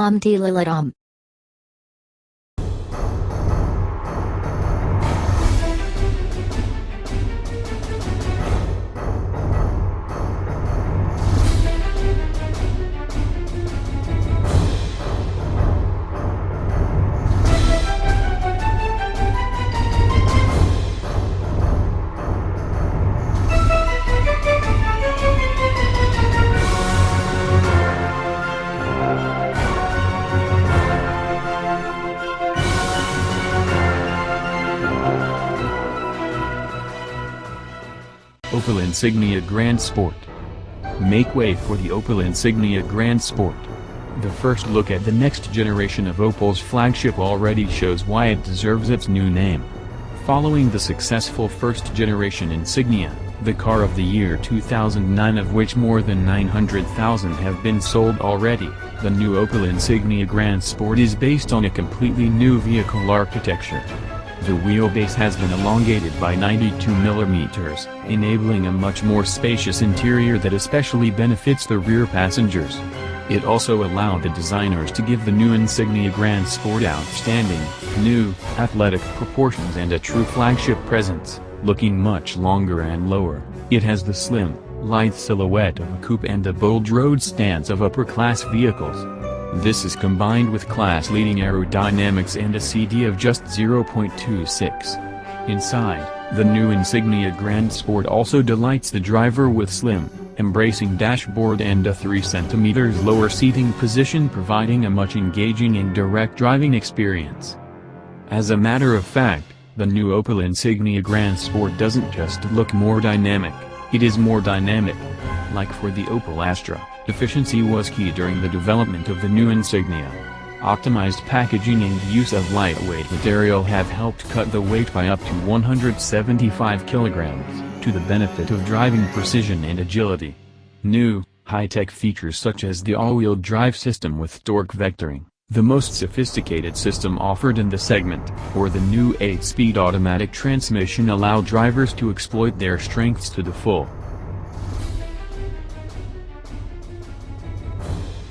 Om Telolet Om. Opel Insignia Grand Sport. Make way for the Opel Insignia Grand Sport. The first look at the next generation of Opel's flagship already shows why it deserves its new name. Following the successful first-generation Insignia, the car of the year 2009 of which more than 900,000 have been sold already, the new Opel Insignia Grand Sport is based on a completely new vehicle architecture. The wheelbase has been elongated by 92 mm, enabling a much more spacious interior that especially benefits the rear passengers. It also allowed the designers to give the new Insignia Grand Sport outstanding, new, athletic proportions and a true flagship presence, looking much longer and lower. It has the slim, lithe silhouette of a coupe and the bold road stance of upper-class vehicles. This is combined with class-leading aerodynamics and a CD of just 0.26. Inside, the new Insignia Grand Sport also delights the driver with slim, embracing dashboard and a 3 cm lower seating position, providing a much engaging and direct driving experience. As a matter of fact, the new Opel Insignia Grand Sport doesn't just look more dynamic, it is more dynamic. Like for the Opel Astra, efficiency was key during the development of the new Insignia. Optimized packaging and use of lightweight material have helped cut the weight by up to 175 kilograms, to the benefit of driving precision and agility. New, high-tech features such as the all-wheel drive system with torque vectoring, the most sophisticated system offered in the segment, or the new 8-speed automatic transmission allow drivers to exploit their strengths to the full.